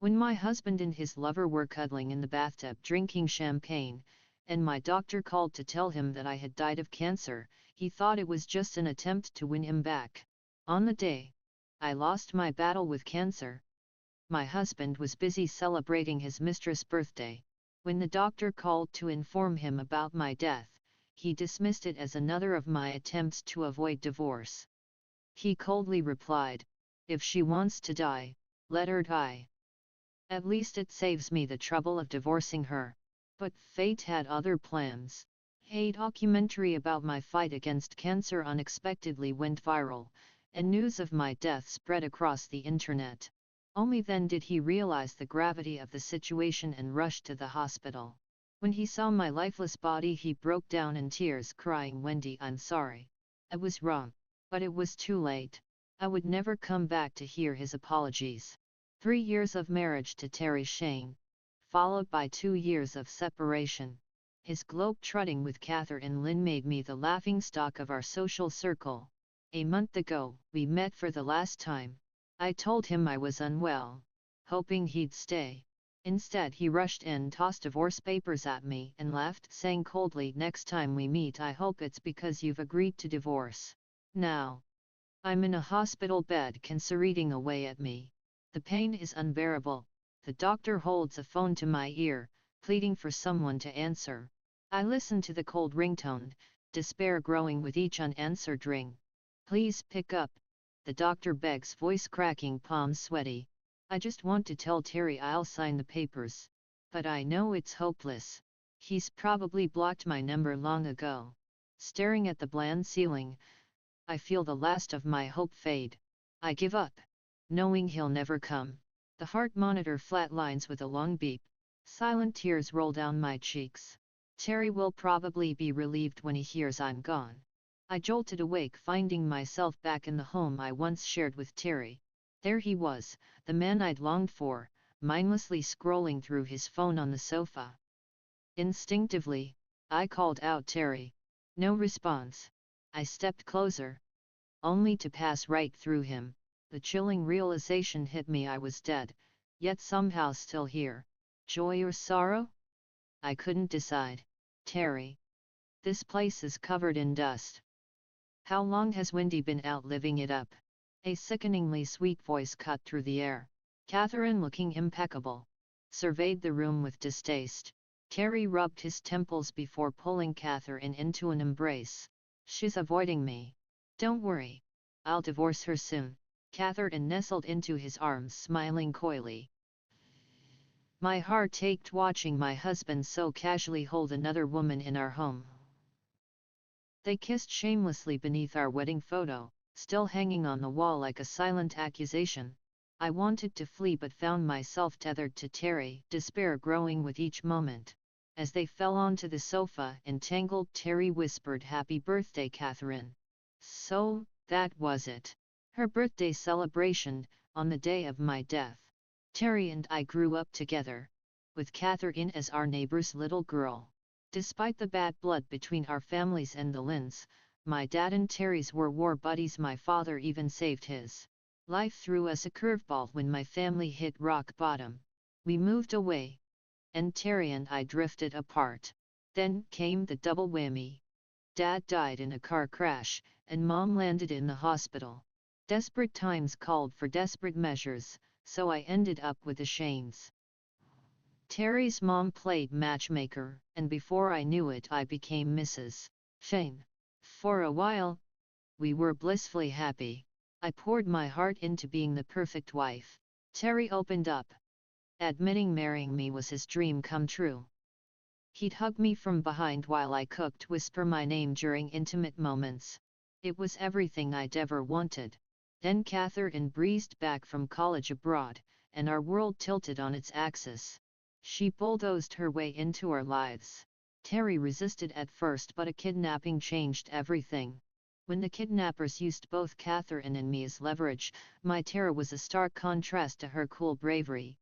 When my husband and his lover were cuddling in the bathtub drinking champagne, and my doctor called to tell him that I had died of cancer, he thought it was just an attempt to win him back. On the day I lost my battle with cancer, my husband was busy celebrating his mistress' birthday. When the doctor called to inform him about my death, he dismissed it as another of my attempts to avoid divorce. He coldly replied, "If she wants to die, let her die. At least it saves me the trouble of divorcing her." But fate had other plans. A documentary about my fight against cancer unexpectedly went viral, and news of my death spread across the internet. Only then did he realize the gravity of the situation and rushed to the hospital. When he saw my lifeless body, he broke down in tears, crying, "Wendy, I'm sorry. I was wrong." But it was too late. I would never come back to hear his apologies. 3 years of marriage to Terry Shane, followed by 2 years of separation. His globe-trotting with Catherine Lynn made me the laughingstock of our social circle. A month ago, we met for the last time. I told him I was unwell, hoping he'd stay. Instead, he rushed in, tossed divorce papers at me, and laughed, saying coldly, "Next time we meet, I hope it's because you've agreed to divorce." Now, I'm in a hospital bed, cancer eating away at me. The pain is unbearable. The doctor holds a phone to my ear, pleading for someone to answer. I listen to the cold ringtone, despair growing with each unanswered ring. "Please pick up," the doctor begs, voice cracking, palms sweaty. I just want to tell Terry I'll sign the papers. But I know it's hopeless. He's probably blocked my number long ago. Staring at the bland ceiling, I feel the last of my hope fade. I give up, knowing he'll never come. The heart monitor flatlines with a long beep. Silent tears roll down my cheeks. Terry will probably be relieved when he hears I'm gone. I jolted awake, finding myself back in the home I once shared with Terry. There he was, the man I'd longed for, mindlessly scrolling through his phone on the sofa. Instinctively, I called out, "Terry." No response. I stepped closer, only to pass right through him. The chilling realization hit me I was dead, yet somehow still here. Joy or sorrow? I couldn't decide. "Terry. This place is covered in dust. How long has Wendy been out living it up?" A sickeningly sweet voice cut through the air. Catherine, looking impeccable, surveyed the room with distaste. Terry rubbed his temples before pulling Catherine into an embrace. "She's avoiding me. Don't worry. I'll divorce her soon." Catherine nestled into his arms, smiling coyly. My heart ached watching my husband so casually hold another woman in our home. They kissed shamelessly beneath our wedding photo, still hanging on the wall like a silent accusation. I wanted to flee but found myself tethered to Terry, despair growing with each moment. As they fell onto the sofa, entangled, Terry whispered, "Happy birthday, Catherine." So, that was it. Her birthday celebration, on the day of my death. Terry and I grew up together, with Catherine as our neighbor's little girl. Despite the bad blood between our families and the Lynns, my dad and Terry's were war buddies. My father even saved his life threw us a curveball when my family hit rock bottom. We moved away, and Terry and I drifted apart. Then came the double whammy. Dad died in a car crash, and Mom landed in the hospital. Desperate times called for desperate measures, so I ended up with the Shanes. Terry's mom played matchmaker, and before I knew it I became Mrs. Shane. For a while, we were blissfully happy. I poured my heart into being the perfect wife. Terry opened up, admitting marrying me was his dream come true. He'd hug me from behind while I cooked, whisper my name during intimate moments. It was everything I'd ever wanted. Then Catherine breezed back from college abroad, and our world tilted on its axis. She bulldozed her way into our lives. Terry resisted at first, but a kidnapping changed everything. When the kidnappers used both Catherine and me as leverage, my terror was a stark contrast to her cool bravery.